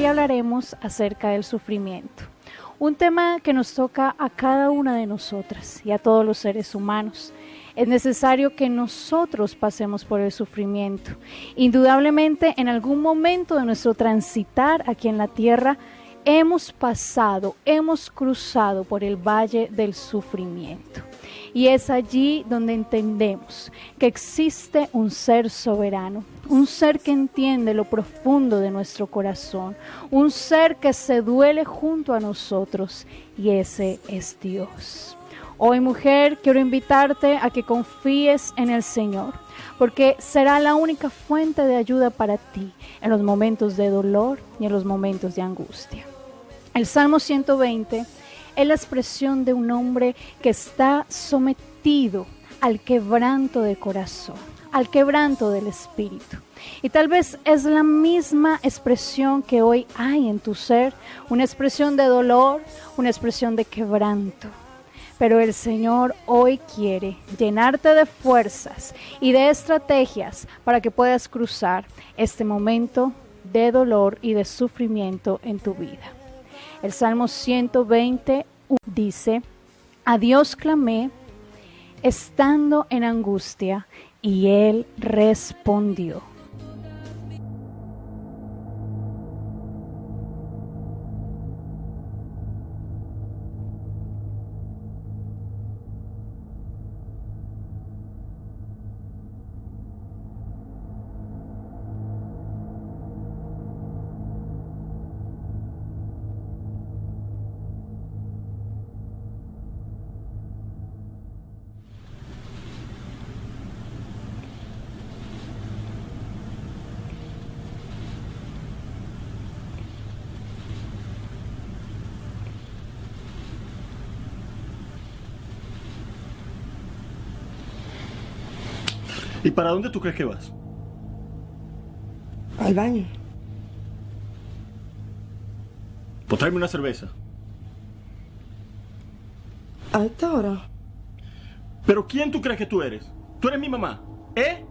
hablaremos acerca del sufrimiento. Un tema que nos toca a cada una de nosotras y a todos los seres humanos. Es necesario que nosotros pasemos por el sufrimiento. Indudablemente, en algún momento de nuestro transitar aquí en la tierra, hemos cruzado por el valle del sufrimiento. Y es allí donde entendemos que existe un ser soberano, un ser que entiende lo profundo de nuestro corazón, un ser que se duele junto a nosotros, y ese es Dios. Hoy, mujer, quiero invitarte a que confíes en el Señor, porque será la única fuente de ayuda para ti en los momentos de dolor y en los momentos de angustia. El Salmo 120 es la expresión de un hombre que está sometido al quebranto de corazón, al quebranto del espíritu. Y tal vez es la misma expresión que hoy hay en tu ser, una expresión de dolor, una expresión de quebranto. Pero el Señor hoy quiere llenarte de fuerzas y de estrategias para que puedas cruzar este momento de dolor y de sufrimiento en tu vida. El Salmo 120 dice: a Dios clamé estando en angustia y Él respondió. ¿Y para dónde tú crees que vas? Al baño. Pues tráeme una cerveza. ¿A esta hora? ¿Pero quién tú crees que tú eres? ¿Tú eres mi mamá? ¿Eh?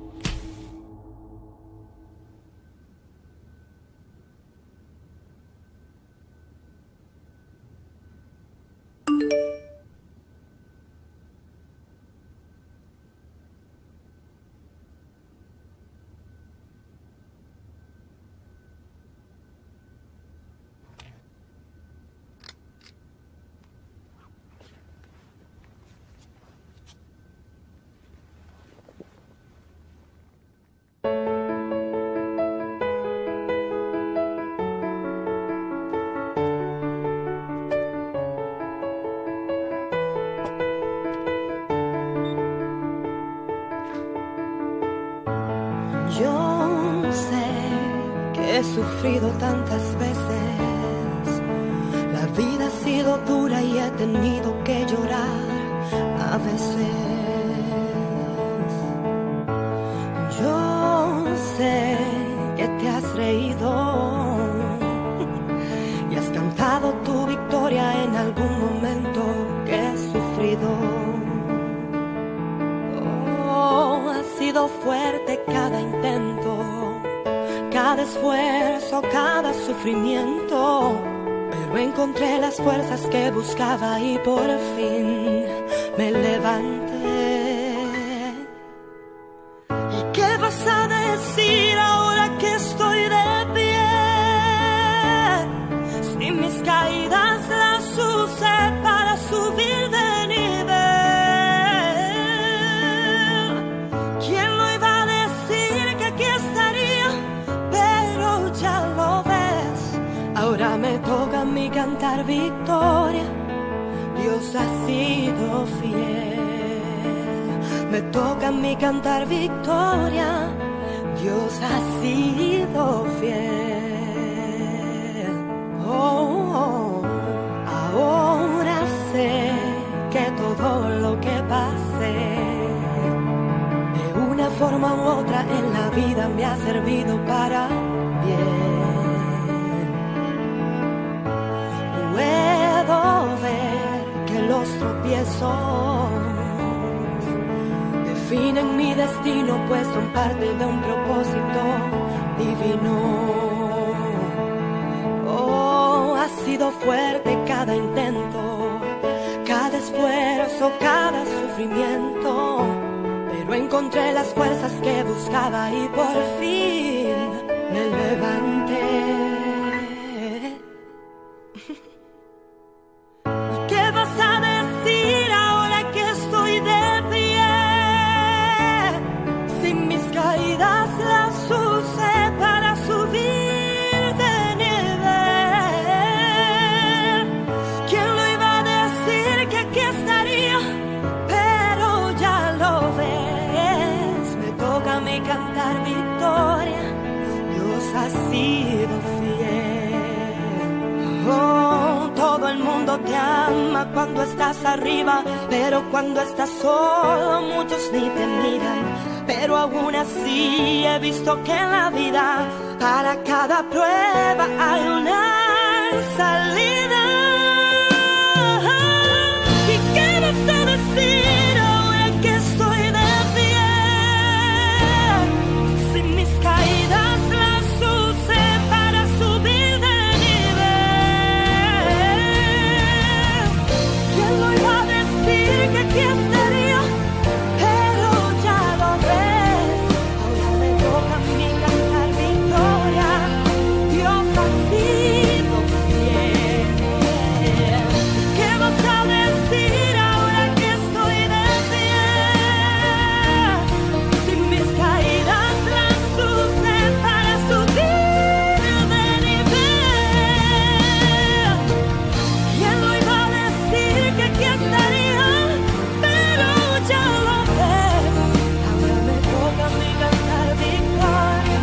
Yo sé que he sufrido tantas veces, la vida ha sido dura y he tenido que llorar a veces. Yo sé que te has reído y has cantado tu victoria en algún momento que he sufrido. Ha sido fuerte cada intento, cada esfuerzo, cada sufrimiento, pero encontré las fuerzas que buscaba y por fin me levanté. ¿Y qué vas a decir ahora que estoy de pie? Si mis caídas las usé para subir de nivel. Ahora me toca a mí cantar victoria. Dios ha sido fiel. Me toca a mí cantar victoria. Dios ha sido fiel. Ahora sé que todo lo que pasé, de una forma u otra en la vida me ha servido para bien. Puedo ver que los tropiezos definen mi destino, pues son parte de un propósito divino. sido fuerte cada intento, cada esfuerzo, cada sufrimiento, pero encontré las fuerzas que buscaba y por fin me levanté. ¿Qué vas a decir ahora que estoy de pie? Sin mis caídas las usé para subir de nivel. ¿Quién lo iba a decir que aquí estaría? Pero ya lo ves, me toca a mí cantar victoria. Dios ha sido fiel. Oh, todo el mundo te ama cuando estás arriba, pero cuando estás solo muchos ni te miran. Pero aún así he visto que en la vida para cada prueba hay una salida. ¿Y qué vas a decir ahora que estoy de pie? Sin mis caídas las usé para subir de nivel. ¿Quién lo iba a decir que aquí estaría? Pero ya lo ves, ahora me toca a mí cantar victoria. Dios ha sido fiel. ¿Qué vas a decir ahora que estoy de pie? Sin mis caídas las usé para subir de nivel. ¿Quién lo iba a decir que aquí estaría? Pero ya lo ves, ahora me toca a mí cantar victoria.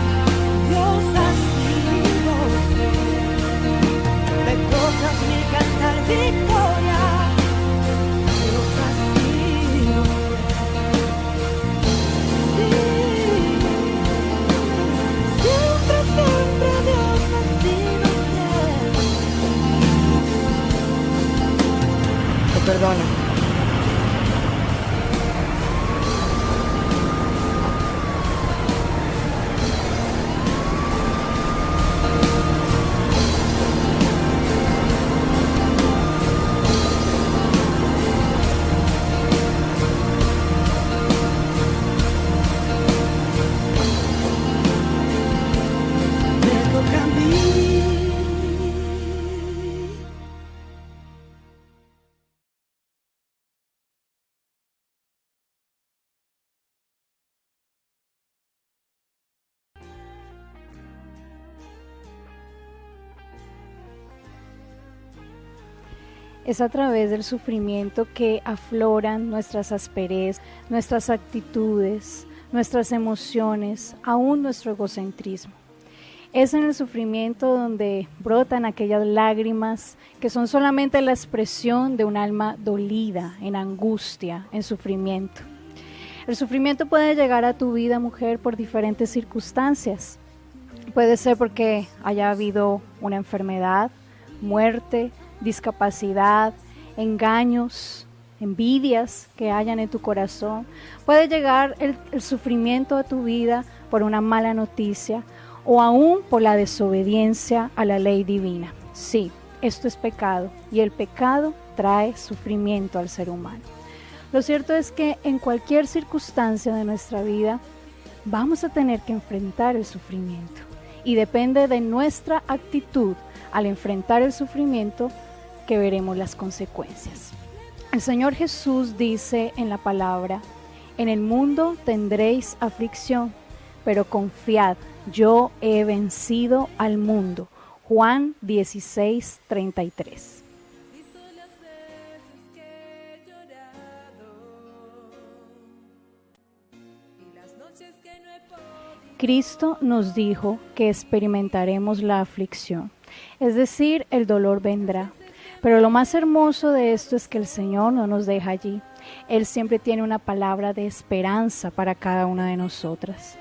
Dios ha sido fiel. Me toca a mí cantar victoria. Dios ha sido fiel. Sí, siempre, siempre Dios ha sido fiel. Te perdono. Me toca a mí. Es a través del sufrimiento que afloran nuestras asperezas, nuestras actitudes, nuestras emociones, aún nuestro egocentrismo. Es en el sufrimiento donde brotan aquellas lágrimas que son solamente la expresión de un alma dolida, en angustia, en sufrimiento. El sufrimiento puede llegar a tu vida, mujer, por diferentes circunstancias. Puede ser porque haya habido una enfermedad, muerte, discapacidad, engaños, envidias que hayan en tu corazón. Puede llegar el sufrimiento a tu vida por una mala noticia o aún por la desobediencia a la ley divina. Sí, esto es pecado y el pecado trae sufrimiento al ser humano. Lo cierto es que en cualquier circunstancia de nuestra vida vamos a tener que enfrentar el sufrimiento y depende de nuestra actitud al enfrentar el sufrimiento que veremos las consecuencias. El Señor Jesús dice en la palabra: en el mundo tendréis aflicción, pero confiad, yo he vencido al mundo. Juan 16:33. Cristo nos dijo que experimentaremos la aflicción, es decir, el dolor vendrá. Pero lo más hermoso de esto es que el Señor no nos deja allí. Él siempre tiene una palabra de esperanza para cada una de nosotras.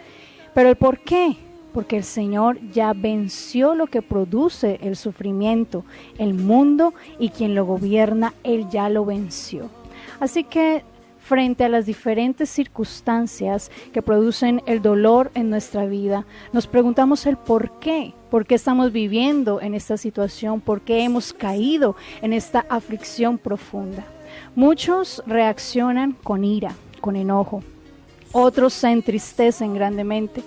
¿Pero el por qué? Porque el Señor ya venció lo que produce el sufrimiento, el mundo, y quien lo gobierna, Él ya lo venció. Así que frente a las diferentes circunstancias que producen el dolor en nuestra vida, nos preguntamos el por qué estamos viviendo en esta situación, por qué hemos caído en esta aflicción profunda. Muchos reaccionan con ira, con enojo, otros se entristecen grandemente,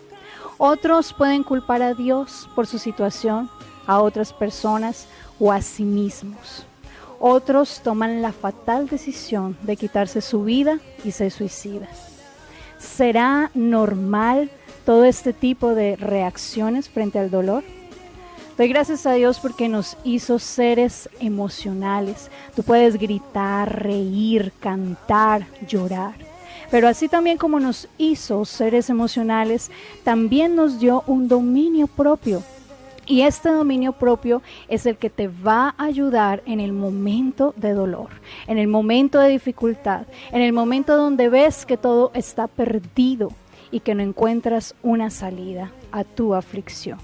otros pueden culpar a Dios por su situación, a otras personas o a sí mismos. Otros toman la fatal decisión de quitarse su vida y se suicidan. ¿Será normal todo este tipo de reacciones frente al dolor? Doy gracias a Dios porque nos hizo seres emocionales. Tú puedes gritar, reír, cantar, llorar. Pero así también como nos hizo seres emocionales, también nos dio un dominio propio. Y este dominio propio es el que te va a ayudar en el momento de dolor, en el momento de dificultad, en el momento donde ves que todo está perdido y que no encuentras una salida a tu aflicción.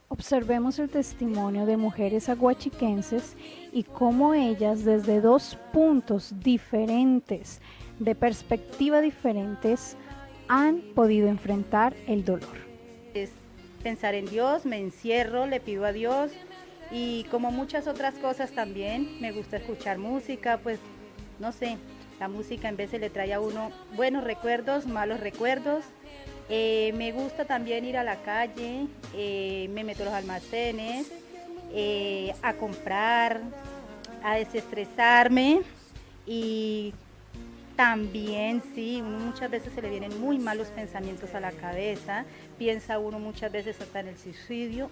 Observemos el testimonio de mujeres aguachiquenses y cómo ellas desde dos puntos diferentes, de perspectiva diferentes, han podido enfrentar el dolor. Pensar en Dios, me encierro, le pido a Dios y como muchas otras cosas también me gusta escuchar música, pues no sé, la música en veces le trae a uno buenos recuerdos, malos recuerdos. Me gusta también ir a la calle, me meto a los almacenes, a comprar, a desestresarme y también sí, uno muchas veces se le vienen muy malos pensamientos a la cabeza, piensa uno muchas veces hasta en el suicidio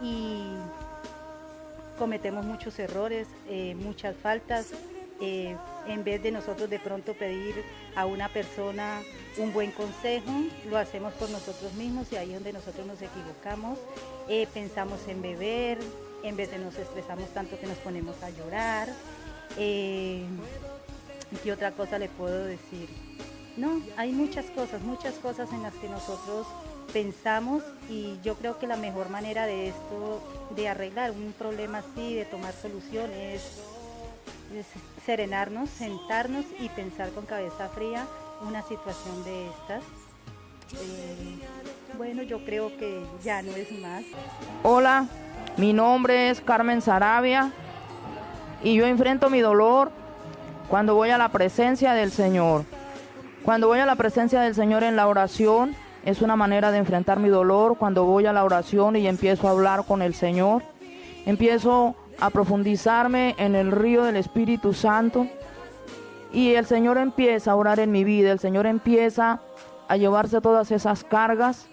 y cometemos muchos errores, muchas faltas, en vez de nosotros de pronto pedir a una persona un buen consejo, lo hacemos por nosotros mismos y ahí es donde nosotros nos equivocamos, pensamos en beber, en vez de nos estresamos tanto que nos ponemos a llorar. ¿Qué otra cosa le puedo decir? No, hay muchas cosas en las que nosotros pensamos y yo creo que la mejor manera de esto, de arreglar un problema así, de tomar soluciones, es serenarnos, sentarnos y pensar con cabeza fría una situación de estas. Bueno, yo creo que ya no es más. Hola, mi nombre es Carmen Sarabia y yo enfrento mi dolor cuando voy a la presencia del Señor. Cuando voy a la presencia del Señor en la oración, es una manera de enfrentar mi dolor. Cuando voy a la oración y empiezo a hablar con el Señor, empiezo a profundizarme en el río del Espíritu Santo y el Señor empieza a orar en mi vida. El Señor empieza a llevarse todas esas cargas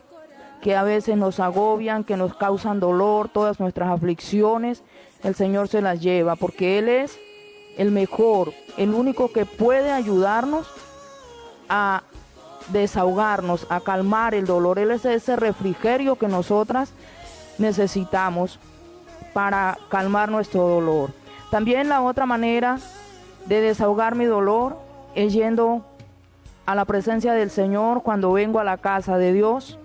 que a veces nos agobian, que nos causan dolor, todas nuestras aflicciones. El Señor se las lleva porque Él es el mejor, el único que puede ayudarnos a desahogarnos, a calmar el dolor. Él es ese refrigerio que nosotras necesitamos para calmar nuestro dolor. También la otra manera de desahogar mi dolor es yendo a la presencia del Señor cuando vengo a la casa de Dios,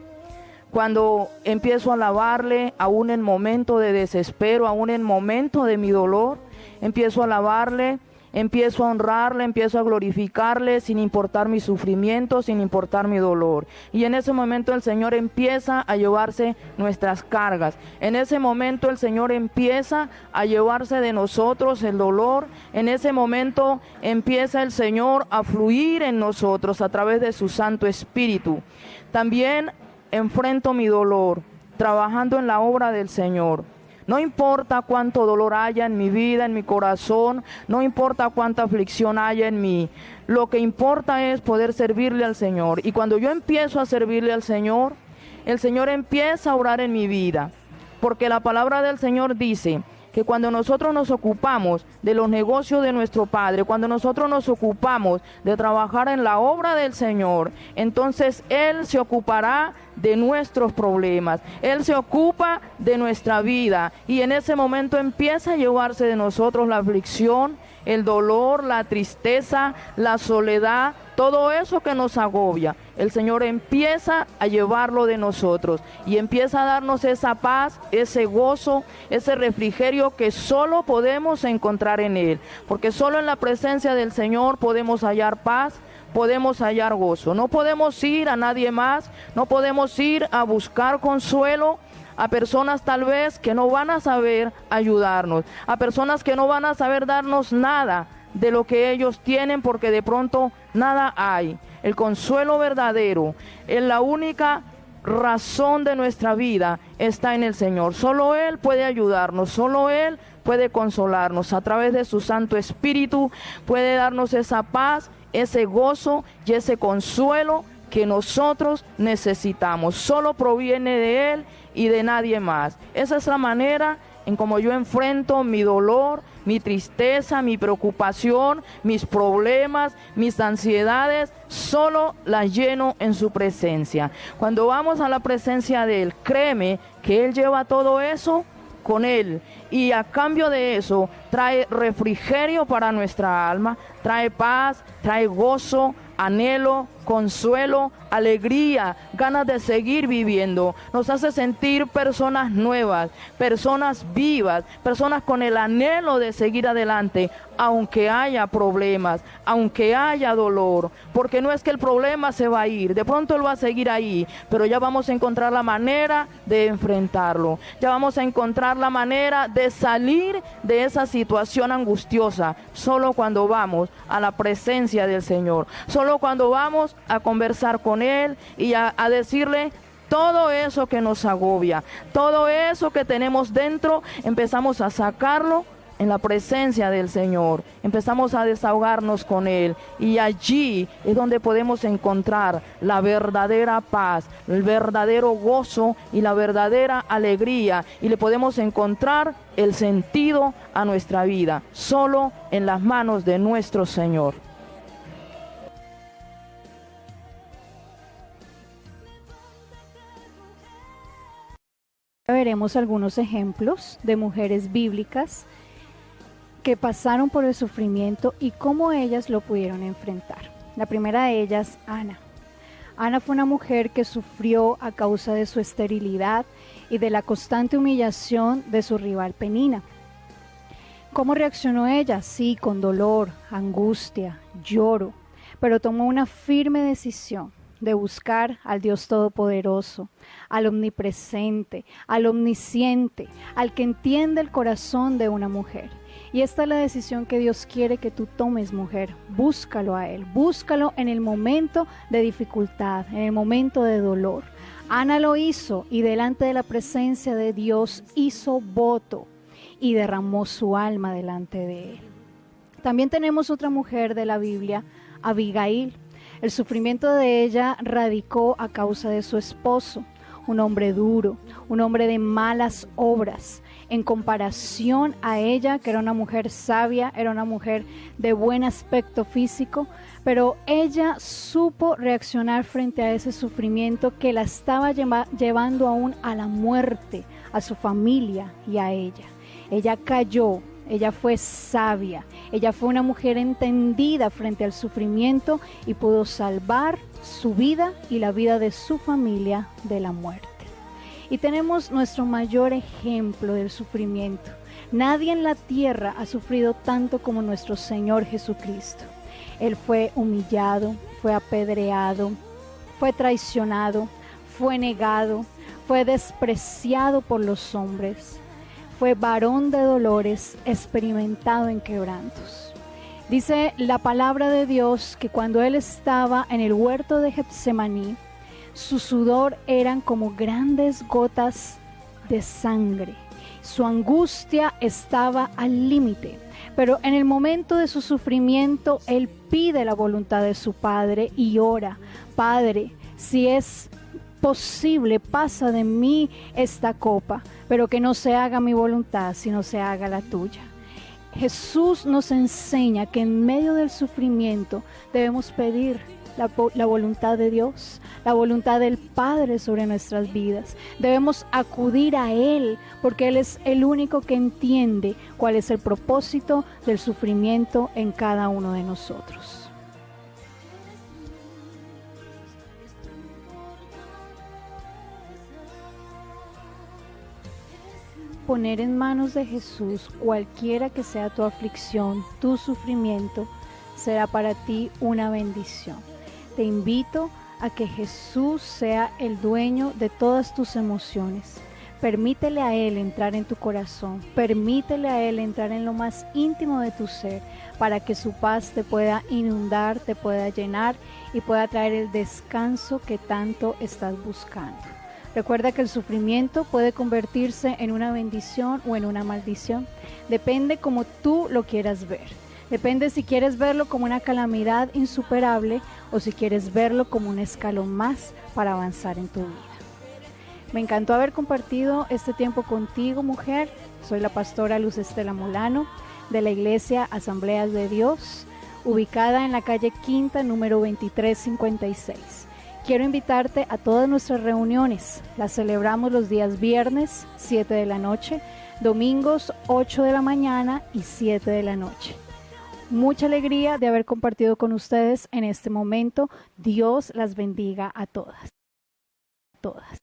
cuando empiezo a alabarle, aún en momento de desespero, aún en momento de mi dolor, empiezo a alabarle, empiezo a honrarle, empiezo a glorificarle sin importar mi sufrimiento, sin importar mi dolor. Y en ese momento el Señor empieza a llevarse nuestras cargas. En ese momento el Señor empieza a llevarse de nosotros el dolor. En ese momento empieza el Señor a fluir en nosotros a través de su Santo Espíritu. También enfrento mi dolor trabajando en la obra del Señor. No importa cuánto dolor haya en mi vida, en mi corazón, no importa cuánta aflicción haya en mí. Lo que importa es poder servirle al Señor. Y cuando yo empiezo a servirle al Señor, el Señor empieza a orar en mi vida. Porque la palabra del Señor dice que cuando nosotros nos ocupamos de los negocios de nuestro Padre, cuando nosotros nos ocupamos de trabajar en la obra del Señor, entonces Él se ocupará de nuestros problemas, Él se ocupa de nuestra vida y en ese momento empieza a llevarse de nosotros la aflicción, el dolor, la tristeza, la soledad, todo eso que nos agobia, el Señor empieza a llevarlo de nosotros y empieza a darnos esa paz, ese gozo, ese refrigerio que solo podemos encontrar en Él, porque solo en la presencia del Señor podemos hallar paz, podemos hallar gozo. No podemos ir a nadie más, no podemos ir a buscar consuelo a personas tal vez que no van a saber ayudarnos, a personas que no van a saber darnos nada de lo que ellos tienen, porque de pronto nada hay. El consuelo verdadero, en la única razón de nuestra vida está en el Señor. Solo Él puede ayudarnos, solo Él puede consolarnos. A través de su Santo Espíritu puede darnos esa paz, ese gozo y ese consuelo que nosotros necesitamos. Solo proviene de Él y de nadie más. Esa es la manera en cómo yo enfrento mi dolor, mi tristeza, mi preocupación, mis problemas, mis ansiedades. Solo las lleno en su presencia. Cuando vamos a la presencia de Él, créeme que Él lleva todo eso con Él, y a cambio de eso trae refrigerio para nuestra alma, trae paz, trae gozo, anhelo, consuelo, alegría, ganas de seguir viviendo. Nos hace sentir personas nuevas, personas vivas, personas con el anhelo de seguir adelante, aunque haya problemas, aunque haya dolor, porque no es que el problema se va a ir, de pronto él va a seguir ahí, pero ya vamos a encontrar la manera de enfrentarlo, ya vamos a encontrar la manera de salir de esa situación angustiosa, solo cuando vamos a la presencia del Señor, solo cuando vamos a conversar con Él y a decirle todo eso que nos agobia, todo eso que tenemos dentro, empezamos a sacarlo en la presencia del Señor, empezamos a desahogarnos con Él, y allí es donde podemos encontrar la verdadera paz, el verdadero gozo y la verdadera alegría, y le podemos encontrar el sentido a nuestra vida, solo en las manos de nuestro Señor. Veremos algunos ejemplos de mujeres bíblicas que pasaron por el sufrimiento y cómo ellas lo pudieron enfrentar. La primera de ellas, Ana. Ana fue una mujer que sufrió a causa de su esterilidad y de la constante humillación de su rival Penina. ¿Cómo reaccionó ella? Sí, con dolor, angustia, lloro, pero tomó una firme decisión de buscar al Dios Todopoderoso, al omnipresente, al omnisciente, al que entiende el corazón de una mujer. Y esta es la decisión que Dios quiere que tú tomes, mujer. Búscalo a Él, búscalo en el momento de dificultad, en el momento de dolor. Ana lo hizo y delante de la presencia de Dios hizo voto y derramó su alma delante de Él. También tenemos otra mujer de la Biblia, Abigail. El sufrimiento de ella radicó a causa de su esposo, un hombre duro, un hombre de malas obras, en comparación a ella, que era una mujer sabia, era una mujer de buen aspecto físico, pero ella supo reaccionar frente a ese sufrimiento que la estaba llevando aún a la muerte, a su familia y a ella. Ella cayó. Ella fue sabia, ella fue una mujer entendida frente al sufrimiento y pudo salvar su vida y la vida de su familia de la muerte. Y tenemos nuestro mayor ejemplo del sufrimiento. Nadie en la tierra ha sufrido tanto como nuestro Señor Jesucristo. Él fue humillado, fue apedreado, fue traicionado, fue negado, fue despreciado por los hombres. Fue varón de dolores, experimentado en quebrantos. Dice la palabra de Dios que cuando Él estaba en el huerto de Getsemaní, su sudor eran como grandes gotas de sangre. Su angustia estaba al límite, pero en el momento de su sufrimiento, Él pide la voluntad de su Padre y ora: Padre, si es posible, pasa de mí esta copa, pero que no se haga mi voluntad, sino se haga la tuya. Jesús nos enseña que en medio del sufrimiento debemos pedir la voluntad de Dios, la voluntad del Padre sobre nuestras vidas. Debemos acudir a Él, porque Él es el único que entiende cuál es el propósito del sufrimiento en cada uno de nosotros. poner en manos de Jesús cualquiera que sea tu aflicción, tu sufrimiento, será para ti una bendición. Te invito a que Jesús sea el dueño de todas tus emociones. Permítele a Él entrar en tu corazón, permítele a Él entrar en lo más íntimo de tu ser, para que su paz te pueda inundar, te pueda llenar y pueda traer el descanso que tanto estás buscando. Recuerda que el sufrimiento puede convertirse en una bendición o en una maldición. Depende como tú lo quieras ver. Depende si quieres verlo como una calamidad insuperable o si quieres verlo como un escalón más para avanzar en tu vida. Me encantó haber compartido este tiempo contigo, mujer. Soy la pastora Luz Estela Molano de la Iglesia Asambleas de Dios, ubicada en la calle Quinta, número 2356. Quiero invitarte a todas nuestras reuniones. Las celebramos los días viernes, 7 de la noche, domingos, 8 de la mañana y 7 de la noche. Mucha alegría de haber compartido con ustedes en este momento. Dios las bendiga a todas. Todas.